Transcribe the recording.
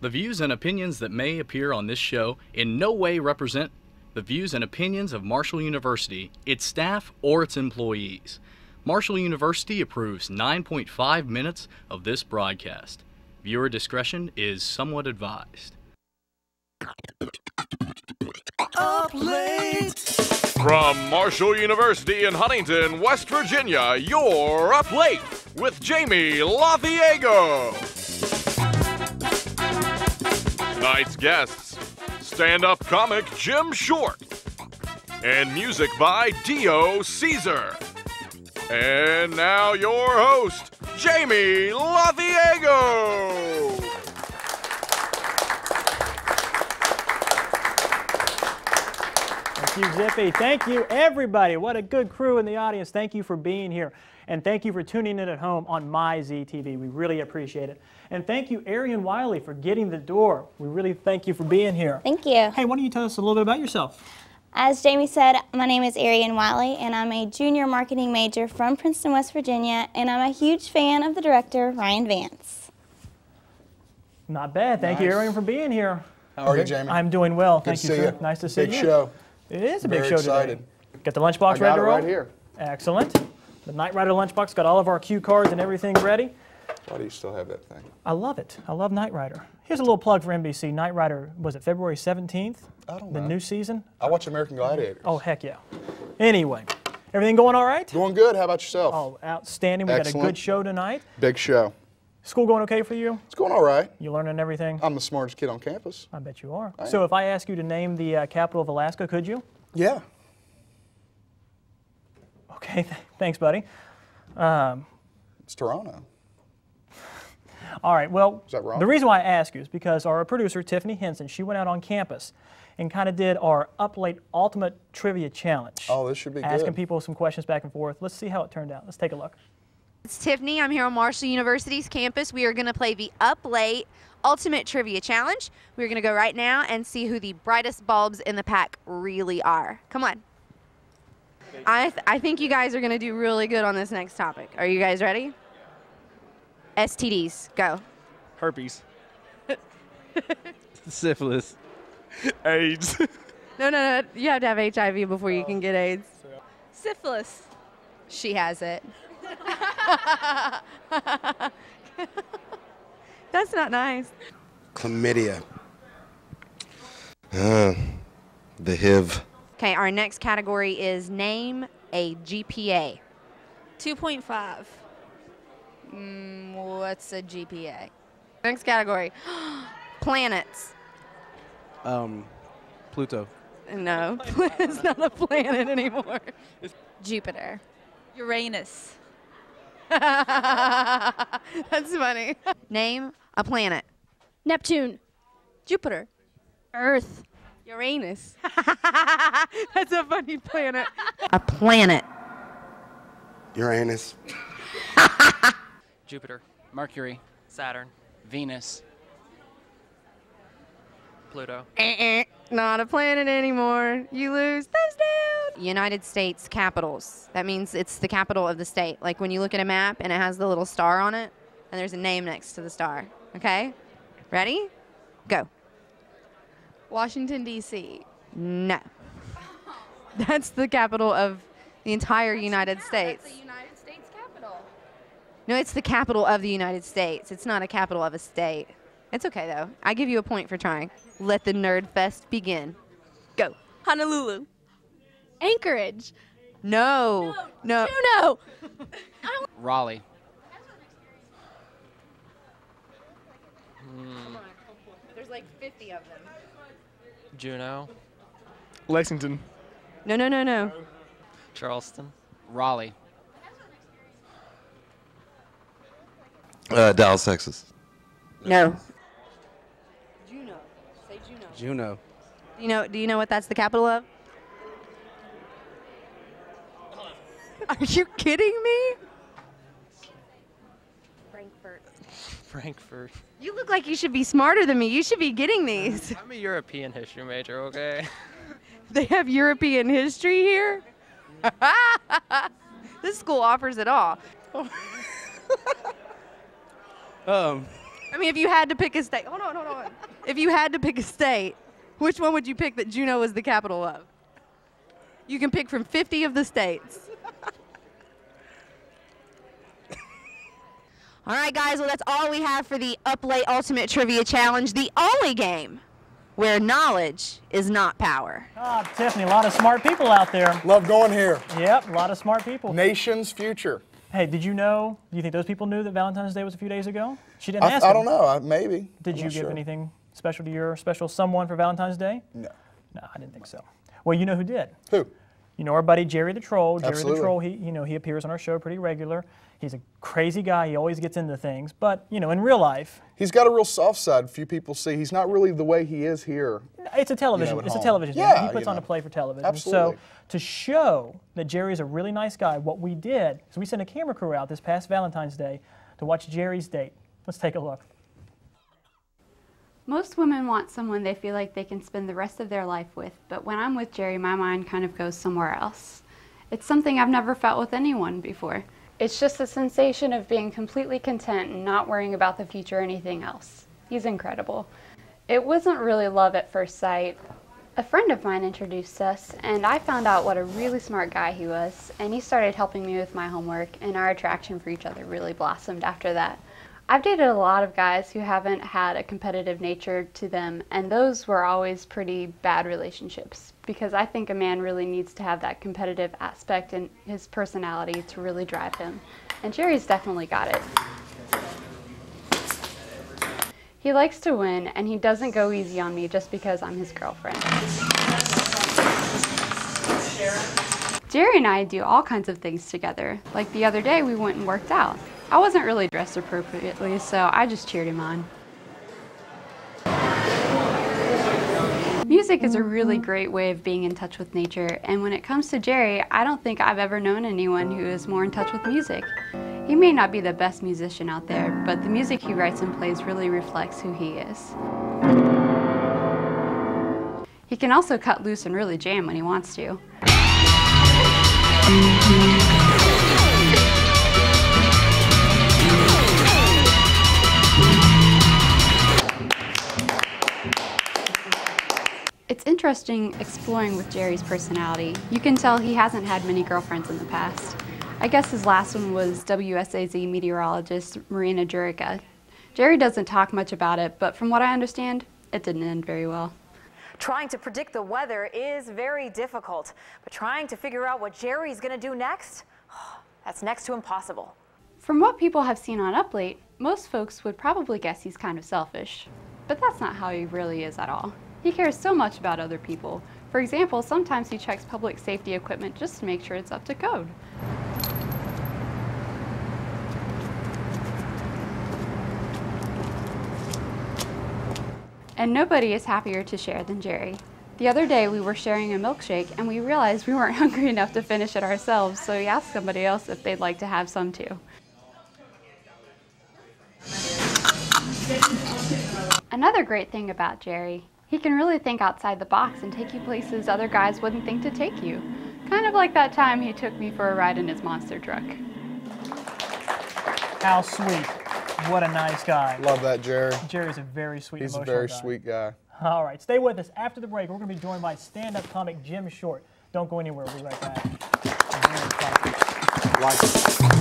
The views and opinions that may appear on this show in no way represent the views and opinions of Marshall University, its staff, or its employees. Marshall University approves 9.5 minutes of this broadcast. Viewer discretion is somewhat advised. Up late. From Marshall University in Huntington, West Virginia, you're Up Late with Jamie Lofiego. Tonight's guests, stand-up comic Jim Short, and music by Dio Caesar. And now your host, Jamie Lofiego. Thank you, Zippy. Thank you, everybody. What a good crew in the audience. Thank you for being here. And thank you for tuning in at home on MyZTV. We really appreciate it. And thank you, Arian Wiley, for getting the door. We really thank you for being here. Thank you. Hey, why don't you tell us a little bit about yourself? As Jamie said, my name is Arian Wiley, and I'm a junior marketing major from Princeton, West Virginia, and I'm a huge fan of the director, Ryan Vance. Not bad. Thank you, Arian, for being here. How are you, Jamie? I'm doing well. Good Thank you, sir. Nice to see you. Big show. It is a big Very show excited. today. Got the lunchbox I ready got to it roll? right here. Excellent. The Knight Rider lunchbox got all of our cue cards and everything ready. Why do you still have that thing? I love it. I love Knight Rider. Here's a little plug for NBC. Knight Rider, was it February 17th? I don't The know. new season? I watch American Gladiators. Oh, heck yeah. Anyway, everything going all right? Going good. How about yourself? Oh, outstanding. We got a Excellent. good show tonight. Big show. School going okay for you? It's going all right. You learning everything? I'm the smartest kid on campus. I bet you are. I am. So if I ask you to name the capital of Alaska, could you? Yeah. Okay, thanks, buddy. It's Toronto. All right, well, Is that wrong? the reason why I ask you is because our producer, Tiffany Henson, she went out on campus and kind of did our Up Late Ultimate Trivia Challenge. Oh, this should be Asking good. people some questions back and forth. Let's see how it turned out. Let's take a look. It's Tiffany. I'm here on Marshall University's campus. We are going to play the Up Late Ultimate Trivia Challenge. We're going to go right now and see who the brightest bulbs in the pack really are. Come on. I think you guys are going to do really good on this next topic. Are you guys ready? STDs, go. Herpes. Syphilis. AIDS. No. You have to have HIV before you can get AIDS. Syphilis. She has it. That's not nice. Chlamydia. The HIV. Okay, our next category is name a GPA. 2.5. What's a GPA? Next category, planets. Pluto. No, it's not a planet anymore. Jupiter. Uranus. That's funny. Name a planet. Neptune. Jupiter. Earth. Uranus. That's a funny planet. A planet. Uranus. Jupiter, Mercury, Saturn, Venus, Pluto. Not a planet anymore. You lose. Thumbs down. United States capitals. That means it's the capital of the state. Like when you look at a map and it has the little star on it, and there's a name next to the star. Okay? Ready? Go. Washington, D.C. No. That's the capital of the entire United States. That's the United States capital. No, it's the capital of the United States. It's not a capital of a state. It's okay, though. I give you a point for trying. Let the nerd fest begin. Go. Honolulu. Anchorage. No. Juneau. Raleigh. There's like 50 of them. Juneau. Lexington. No. Charleston. Raleigh. Dallas, Texas. No. Juneau. Say Juneau. Juneau. Do you know what that's the capital of? Are you kidding me? Frankfurt. You look like you should be smarter than me. You should be getting these. I'm a European history major, okay? They have European history here? This school offers it all. I mean, if you had to pick a state. Hold on. If you had to pick a state, which one would you pick that Juneau was the capital of? You can pick from 50 of the states. All right, guys, well, that's all we have for the Up Late Ultimate Trivia Challenge, the only game where knowledge is not power. Ah, Tiffany, a lot of smart people out there. Love going here. Yep, a lot of smart people. Nation's future. Hey, did you know, do you think those people knew that Valentine's Day was a few days ago? She didn't ask I them. don't know, maybe. Did I'm you not give sure. anything special to your special someone for Valentine's Day? No. No, I didn't think so. Well, you know who did? Who? You know our buddy Jerry the Troll. Jerry Absolutely. the Troll, he appears on our show pretty regular. He's a crazy guy. He always gets into things. But, in real life, He's got a real soft side. Few people see. He's not really the way he is here. it's a television. at It's a home. television. Yeah, He puts on a play for television. Absolutely. So to show that Jerry's a really nice guy, what we did is we sent a camera crew out this past Valentine's Day to watch Jerry's date. Let's take a look. Most women want someone they feel like they can spend the rest of their life with, but when I'm with Jerry, my mind kind of goes somewhere else. It's something I've never felt with anyone before. It's just a sensation of being completely content and not worrying about the future or anything else. He's incredible. It wasn't really love at first sight. A friend of mine introduced us, and I found out what a really smart guy he was, and he started helping me with my homework, and our attraction for each other really blossomed after that. I've dated a lot of guys who haven't had a competitive nature to them, and those were always pretty bad relationships, because I think a man really needs to have that competitive aspect in his personality to really drive him. And Jerry's definitely got it. He likes to win, and he doesn't go easy on me just because I'm his girlfriend. Jerry and I do all kinds of things together. Like the other day, we went and worked out. I wasn't really dressed appropriately, so I just cheered him on. Music is a really great way of being in touch with nature, and when it comes to Jerry, I don't think I've ever known anyone who is more in touch with music. He may not be the best musician out there, but the music he writes and plays really reflects who he is. He can also cut loose and really jam when he wants to. It's interesting exploring with Jerry's personality. You can tell he hasn't had many girlfriends in the past. I guess his last one was WSAZ meteorologist Marina Jurica. Jerry doesn't talk much about it, but from what I understand, it didn't end very well. Trying to predict the weather is very difficult, but trying to figure out what Jerry's going to do next, that's next to impossible. From what people have seen on Up Late, most folks would probably guess he's kind of selfish. But that's not how he really is at all. He cares so much about other people. For example, sometimes he checks public safety equipment just to make sure it's up to code. And nobody is happier to share than Jerry. The other day we were sharing a milkshake and we realized we weren't hungry enough to finish it ourselves, so we asked somebody else if they'd like to have some too. Another great thing about Jerry, he can really think outside the box and take you places other guys wouldn't think to take you. Kind of like that time he took me for a ride in his monster truck. How sweet. What a nice guy. Love that, Jerry. Jerry's a very sweet, He's a emotional very guy. sweet guy. All right, stay with us. After the break, we're going to be joined by stand-up comic Jim Short. Don't go anywhere. We'll be right back. Like it.